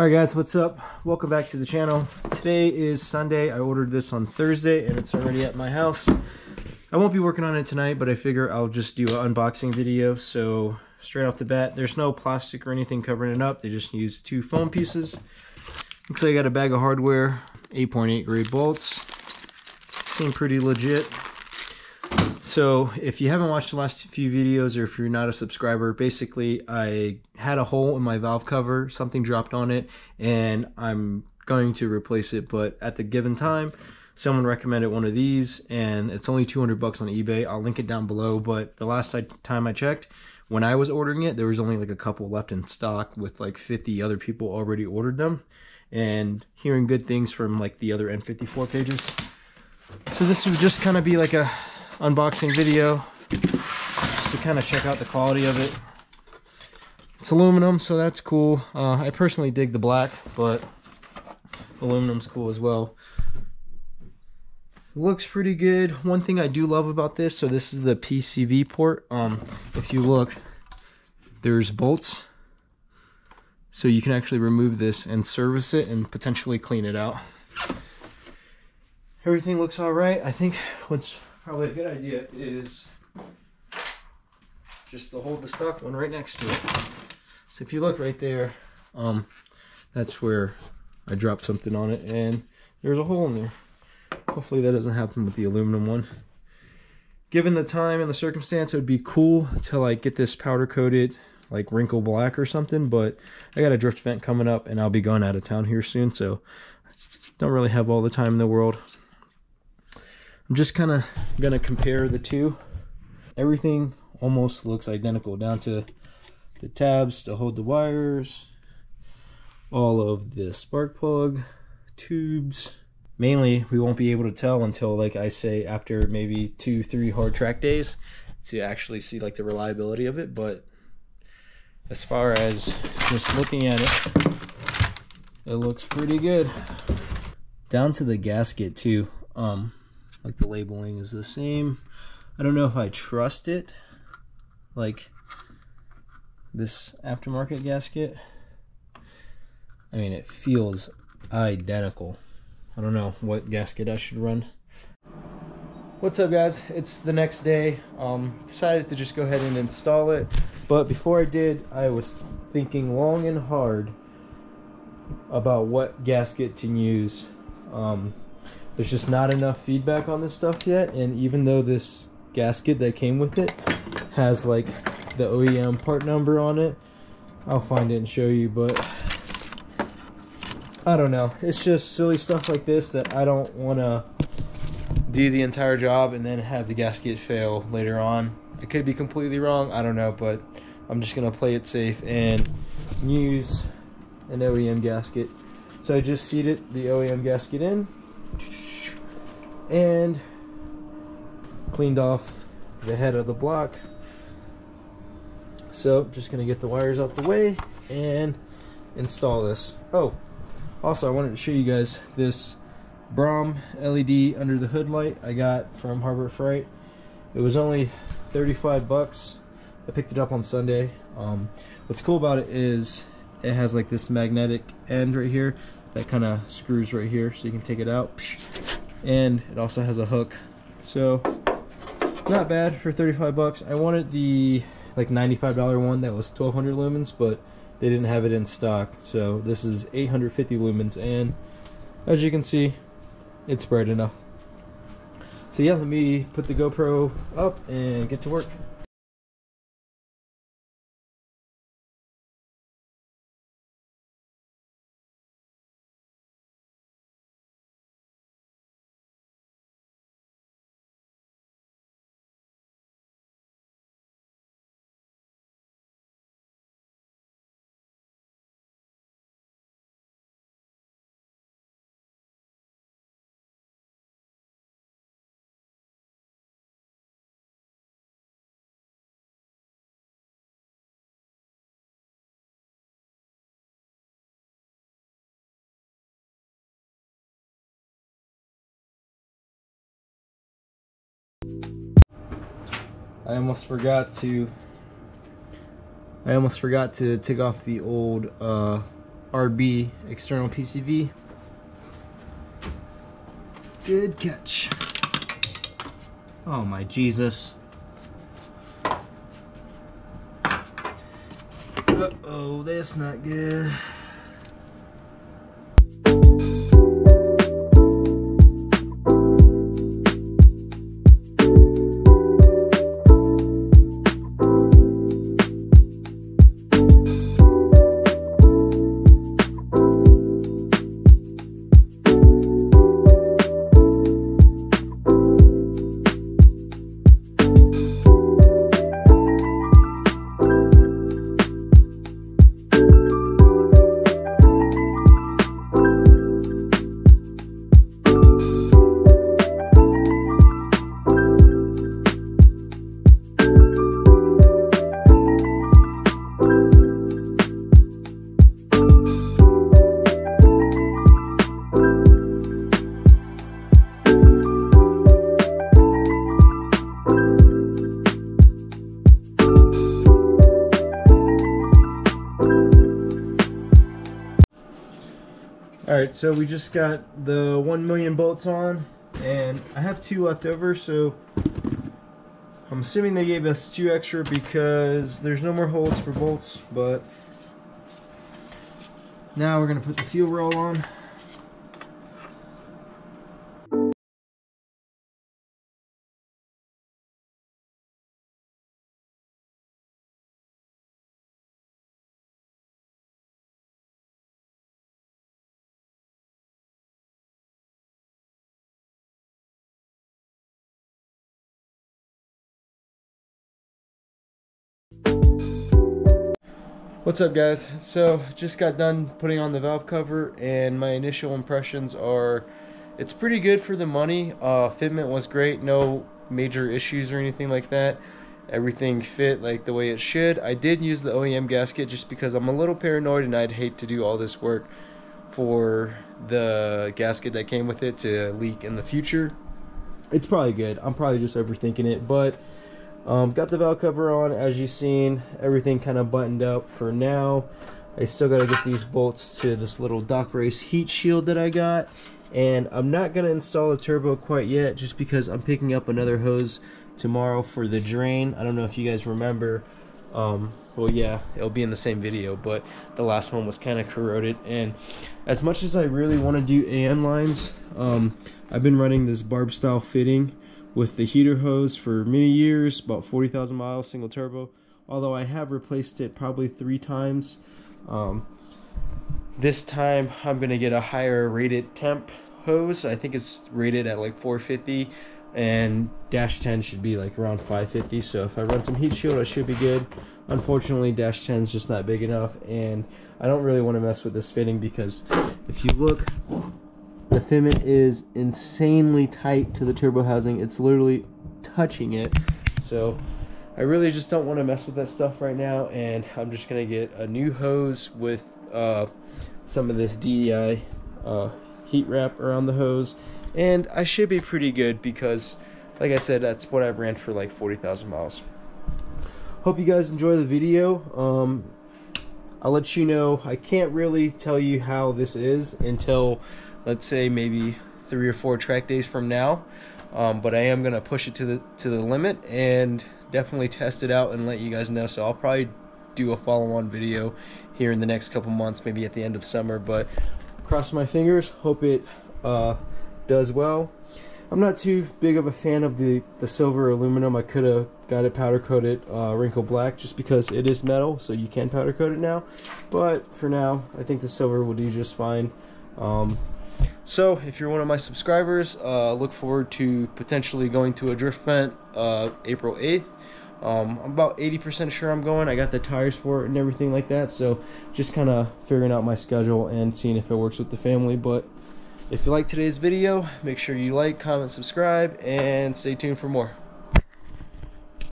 Alright guys, what's up? Welcome back to the channel. Today is Sunday. I ordered this on Thursday and it's already at my house. I won't be working on it tonight, but I figure I'll just do an unboxing video. So straight off the bat, there's no plastic or anything covering it up. They just use two foam pieces. Looks like I got a bag of hardware, 8.8 grade bolts. Seem pretty legit. So if you haven't watched the last few videos, or if you're not a subscriber, basically I had a hole in my valve cover, something dropped on it, and I'm going to replace it. But at the given time, someone recommended one of these, and it's only 200 bucks on eBay. I'll link it down below. But the last time I checked, when I was ordering it, there was only like a couple left in stock, with like 50 other people already ordered them, and hearing good things from like the other N54 pages. So this would just kind of be like a unboxing video, just to kind of check out the quality of it. It's aluminum, so that's cool. I personally dig the black, but aluminum's cool as well. It looks pretty good. One thing I do love about this, so this is the PCV port. If you look, there's bolts, so you can actually remove this and service it and potentially clean it out. Everything looks all right. I think what's probably a good idea is just to hold the stock one right next to it. So if you look right there, that's where I dropped something on it and there's a hole in there. Hopefully that doesn't happen with the aluminum one. Given the time and the circumstance, it would be cool to like get this powder coated like wrinkle black or something, but I got a drift event coming up and I'll be going out of town here soon, so don't really have all the time in the world. I'm just kind of going to compare the two. Everything almost looks identical, down to the tabs to hold the wires, all of the spark plug tubes. Mainly, we won't be able to tell until, like I say, after maybe 2-3 hard track days to actually see like the reliability of it. But as far as just looking at it, it looks pretty good. Down to the gasket too. Like the labeling is the same. I don't know if I trust it, like this aftermarket gasket. I mean, it feels identical. I don't know what gasket I should run. What's up guys, it's the next day. Decided to just go ahead and install it, but before I did, I was thinking long and hard about what gasket to use. There's just not enough feedback on this stuff yet, and even though this gasket that came with it has like the OEM part number on it, I'll find it and show you, but I don't know. It's just silly stuff like this that I don't want to do the entire job and then have the gasket fail later on. I could be completely wrong, I don't know, but I'm just gonna play it safe and use an OEM gasket. So I just seated the OEM gasket in and cleaned off the head of the block. So just gonna get the wires out the way and install this. Oh, also I wanted to show you guys this Brom LED under the hood light I got from Harbor Freight. It was only 35 bucks. I picked it up on Sunday. What's cool about it is it has like this magnetic end right here that kind of screws right here, so you can take it out, and it also has a hook, so not bad for 35 bucks. I wanted the like $95 one that was 1200 lumens, but they didn't have it in stock, so this is 850 lumens, and as you can see, it's bright enough. So yeah, let me put the GoPro up and get to work. I almost forgot to take off the old RB external PCV. Good catch. Oh my Jesus. Uh-oh, that's not good. Alright, so we just got the 1 million bolts on, and I have 2 left over, so I'm assuming they gave us 2 extra because there's no more holes for bolts. But now we're going to put the fuel roll on. What's up, guys? So just got done putting on the valve cover, and my initial impressions are it's pretty good for the money. Fitment was great, no major issues or anything like that. Everything fit like the way it should. I did use the OEM gasket just because I'm a little paranoid and I'd hate to do all this work for the gasket that came with it to leak in the future. It's probably good. I'm probably just overthinking it, but got the valve cover on, as you've seen. Everything kind of buttoned up for now. I still got to get these bolts to this little dock race heat shield that I got, and I'm not going to install a turbo quite yet just because I'm picking up another hose tomorrow for the drain. I don't know if you guys remember, well, yeah, it'll be in the same video, but the last one was kind of corroded, and as much as I really want to do AN lines, I've been running this barb style fitting with the heater hose for many years, about 40,000 miles, single turbo, although I have replaced it probably 3 times. This time I'm going to get a higher rated temp hose. I think it's rated at like 450, and dash 10 should be like around 550, so if I run some heat shield I should be good. Unfortunately, dash 10 is just not big enough, and I don't really want to mess with this fitting because if you look, the fitment is insanely tight to the turbo housing. It's literally touching it. So I really just don't want to mess with that stuff right now, and I'm just going to get a new hose with some of this DEI heat wrap around the hose, and I should be pretty good because, like I said, that's what I've ran for like 40,000 miles. Hope you guys enjoy the video. I'll let you know. I can't really tell you how this is until, let's say, maybe 3 or 4 track days from now, but I am gonna push it to the limit and definitely test it out and let you guys know. So I'll probably do a follow-on video here in the next couple months, maybe at the end of summer, but cross my fingers, hope it does well. I'm not too big of a fan of the silver aluminum. I could have got it powder coated wrinkle black just because it is metal, so you can powder coat it now, but for now I think the silver will do just fine. So if you're one of my subscribers, look forward to potentially going to a drift event April 8th. I'm about 80% sure I'm going. I got the tires for it and everything like that, so just kind of figuring out my schedule and seeing if it works with the family. But if you like today's video, make sure you like, comment, subscribe, and stay tuned for more.